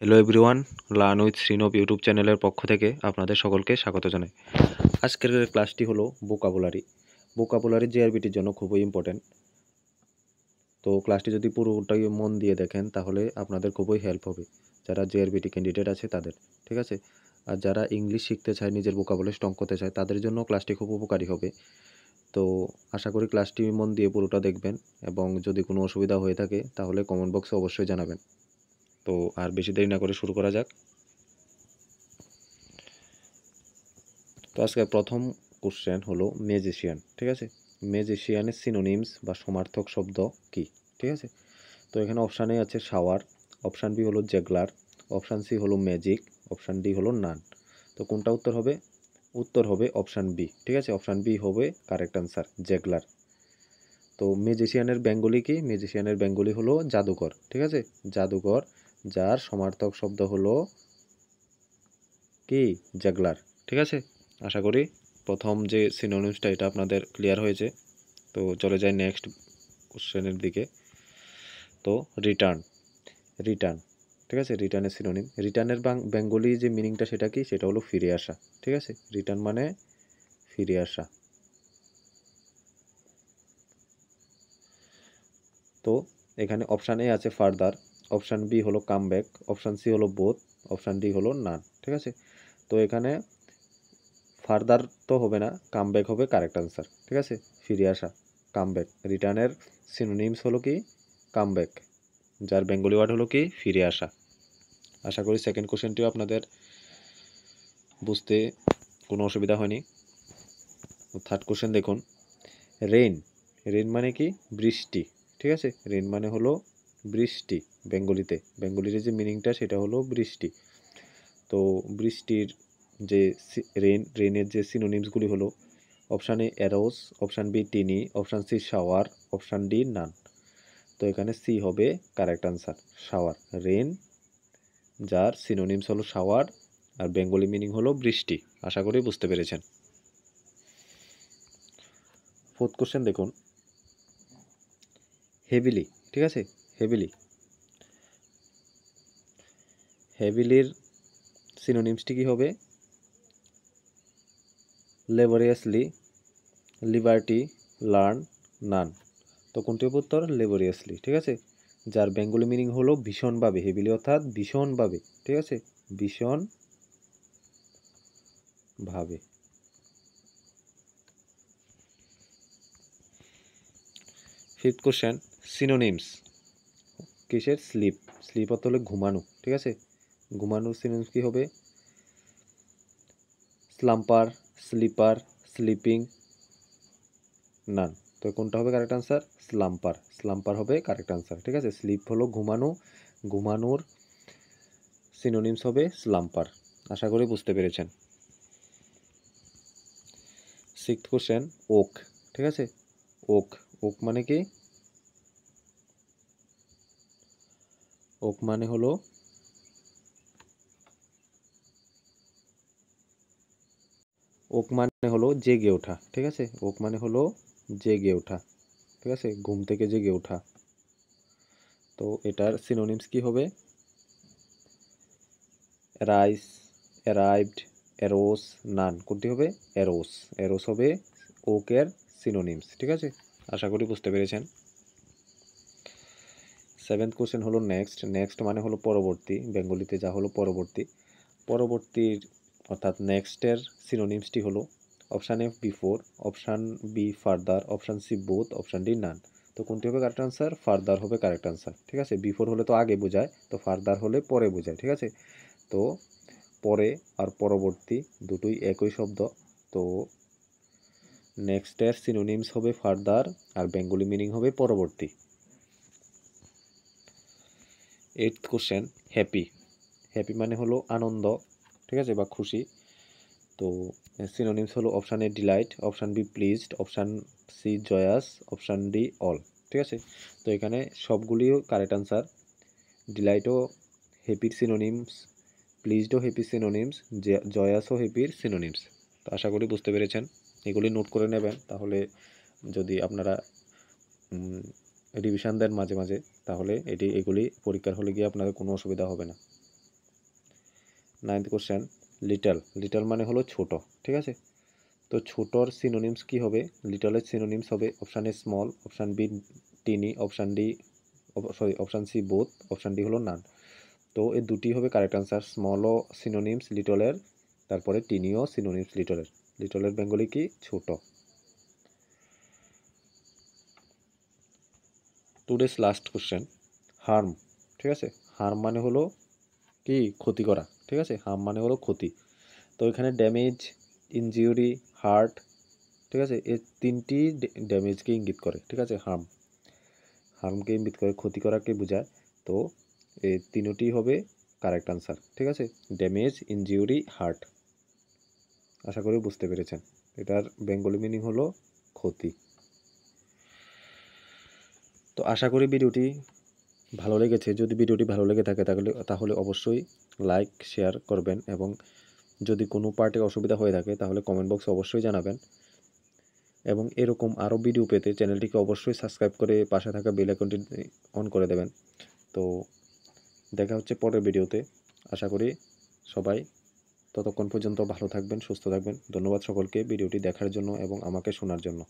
Hello everyone, learn with Shrinab YouTube চ্যানেলের পক্ষ থেকে আপনাদের সকলকে স্বাগত জানাই। আজকের ক্লাসটি হলো ভোকাবুলারি। ভোকাবুলারি জিআরবিটির জন্য খুবই ইম্পর্টেন্ট। তো ক্লাসটি যদি পুরোটাই মন দিয়ে দেখেন তাহলে আপনাদের খুবই হেল্প হবে, যারা জিআরবিটি ক্যান্ডিডেট আছে তাদের। ঠিক আছে? আর যারা ইংলিশ শিখতে চায়, নিজের ভোকাবুলারি স্ট্রং করতে চায়, তাদের জন্য ক্লাসটি খুব উপকারী হবে। তো আশা করি ক্লাসটি মন দিয়ে পুরোটা দেখবেন, এবং যদি কোনো অসুবিধা হয়ে থাকে তাহলে কমেন্ট বক্সে অবশ্যই জানাবেন। তো আর বেশি দেরি না করে শুরু করা যাক। তো আজকে প্রথম কোশ্চেন হলো ম্যাজিশিয়ান। ঠিক আছে? ম্যাজিশিয়ানের সিনোনিমস বা সমার্থক শব্দ কি? ঠিক আছে? তো এখানে অপশান এ আছে শাওয়ার, অপশান বি হলো জেগলার, অপশান সি হলো ম্যাজিক, অপশান ডি হলো নান। তো কোনটা উত্তর হবে? উত্তর হবে অপশান বি। ঠিক আছে? অপশান বি হবে কারেক্ট আনসার, জেগলার। তো ম্যাজিশিয়ানের বেঙ্গলি কি? ম্যাজিশিয়ানের বেঙ্গলি হলো জাদুকর। ঠিক আছে? জাদুকর, যার সমার্থক শব্দ হলো কি? জেগলার। ঠিক আছে? আশা করি প্রথম যে সিনোনিমসটা এটা আপনাদের ক্লিয়ার হয়েছে। তো চলে যাই নেক্সট কোশ্চেনের দিকে। তো রিটার্ন। রিটার্ন, ঠিক আছে? রিটার্নের সিনোনিম, রিটার্নের বেঙ্গলি যে মিনিংটা সেটা কি? সেটা হলো ফিরে আসা। ঠিক আছে? রিটার্ন মানে ফিরে আসা। তো এখানে অপশান এ আছে ফার্দার, অপশান বি হলো কামব্যাক, অপশান সি হলো বোথ, অপশান ডি হলো নান। ঠিক আছে? তো এখানে ফার্দার তো হবে না, কামব্যাক হবে কারেক্ট আনসার। ঠিক আছে? ফিরে আসা, কামব্যাক। রিটার্নের সিনোনিমস হলো কি? কামব্যাক, যার বেঙ্গলি ওয়ার্ড হলো কি? ফিরে আসা। আশা করি সেকেন্ড কোশ্চেনটিও আপনাদের বুঝতে কোনো অসুবিধা হয়নি। থার্ড কোশ্চেন দেখুন, রেইন। রেইন মানে কি? বৃষ্টি। ঠিক আছে? রেইন মানে হলো বৃষ্টি বেঙ্গলিতে। বেঙ্গলির যে মিনিংটা সেটা হলো বৃষ্টি। তো বৃষ্টির যে রেইনের যে সিনোনিমসগুলি হলো option A arrows, option B tiny, option C shower, option D none. তো এখানে সি হবে কারেক্ট আনসার, শাওয়ার। রেইন, যার সিনোনিমস হলো শাওয়ার, আর বেঙ্গলি মিনিং হলো বৃষ্টি। আশা করি বুঝতে পেরেছেন। ফোর্থ কোশ্চেন দেখুন, হেভিলি। ঠিক আছে? হেভিলি। হেভিলির সিনোনিমসটি কি হবে? Laboriously, liberty, learn, none. তো কোনটি উত্তর? লেবোরিয়াসলি। ঠিক আছে? যার বেঙ্গলি মিনিং হলো ভীষণভাবে। হেভিলি অর্থাৎ ভীষণভাবে। ঠিক আছে? ভীষণ ভাবে। Fifth question, synonyms. কিসের? স্লিপ। স্লিপ অর্থ হলো ঘুমানো। ঠিক আছে? ঘুমানোর সিনোনিমস কি হবে? স্লাম্পার, স্লিপার, স্লিপিং, নান। তো কোনটা হবে কারেক্ট আনসার? স্লাম্পার। স্লাম্পার হবে কারেক্ট আনসার। ঠিক আছে? স্লিপ হলো ঘুমানো, ঘুমানোর সিনোনিমস হবে স্লাম্পার। আশা করি বুঝতে পেরেছেন। Sixth question, oak. ঠিক আছে? ওক। ওক মানে কি? ওক মানে হলো জেগে ওঠা। ঠিক আছে? ওক মানে হলো জেগে ওঠা। ঠিক আছে? ঘুম থেকে জেগে ওঠা। তো এটার সিনোনিমস কি হবে? রাইস, অ্যারাইভড, অ্যারোস, নান। কোনটি হবে? অ্যারোস। অ্যারোস হবে ওকের সিনোনিমস। ঠিক আছে? আশা করি বুঝতে পেরেছেন। সেভেন্থ কোশ্চেন হলো নেক্সট। নেক্সট মানে হলো পরবর্তী, বেঙ্গলিতে যা হলো পরবর্তী। পরবর্তীর অর্থাৎ নেক্সটের সিনোনিমসটি হলো option A before, option B further, option C both, option D none. তো কোনটি হবে কারেক্ট আনসার? ফার্দার হবে কারেক্ট আনসার। ঠিক আছে? বিফোর হলে তো আগে বোঝায়, তো ফার্দার হলে পরে বোঝায়। ঠিক আছে? তো পরে আর পরবর্তী দুটোই একই শব্দ। তো নেক্সটের সিনোনিমস হবে ফার্দার, আর বেঙ্গলি মিনিং হবে পরবর্তী। Eighth question, happy. হ্যাপি মানে হলো আনন্দ। ঠিক আছে? বা খুশি। তো সিনোনিমস হলো option A delight, option B pleased, option C joyous, option D all. ঠিক আছে? তো এখানে সবগুলিও কারেক্ট আনসার। ডিলাইটও হ্যাপির সিনোনিমস, প্লিজডও হ্যাপির সিনোনিমস, জয়াসও হ্যাপির সিনোনিমস। তো আশা করি বুঝতে পেরেছেন। এগুলি নোট করে নেবেন, তাহলে যদি আপনারা রিভিশন দেন মাঝে মাঝে, তাহলে এগুলি পরীক্ষার হলে গিয়ে আপনাদের কোনো অসুবিধা হবে না। 9th question, little. লিটল মানে হলো ছোট, ঠিক আছে। তো ছোটর সিনোনিমস কি হবে? লিটলের সিনোনিমস হবে option A small, option B tiny, option C both, option D হলো নান। তো এই দুটি হবে কারেক্ট আনসার। স্মলও সিনোনিমস লিটলের, তারপরে টিনিও সিনোনিমস লিটলের। লিটলের বেঙ্গলি কি? ছোট। টুডেস লাস্ট কোশ্চেন, হার্ম, ঠিক আছে। হার্ম মানে হলো কি? ক্ষতি করা, ঠিক আছে। হার্ম মানে হলো ক্ষতি। তো এখানে ড্যামেজ, ইনজিউরি, হার্ট, ঠিক আছে, এই তিনটি ড্যামেজকে ইঙ্গিত করে, ঠিক আছে। হার্মকে ইঙ্গিত করে, ক্ষতি করাকে বোঝায়। তো এই তিনটি হবে কারেক্ট আনসার, ঠিক আছে। Damage, injury, heart. আশা করি বুঝতে পেরেছেন। এটার বেঙ্গলি মিনিং হলো ক্ষতি। তো আশা করি ভিডিওটি ভালো লেগেছে। যদি ভিডিওটি ভালো লেগে থাকে তাহলে অবশ্যই লাইক শেয়ার করবেন, এবং যদি কোনো পার্টে অসুবিধা হয়ে থাকে তাহলে কমেন্ট বক্সে অবশ্যই জানাবেন। এবং এরকম আরও ভিডিও পেতে চ্যানেলটিকে অবশ্যই সাবস্ক্রাইব করে পাশে থাকা বেল আইকনটি অন করে দেবেন। তো দেখা হচ্ছে পরের ভিডিওতে। আশা করি সবাই ততক্ষণ পর্যন্ত ভালো থাকবেন, সুস্থ থাকবেন। ধন্যবাদ সকলকে ভিডিওটি দেখার জন্য এবং আমাকে শোনার জন্য।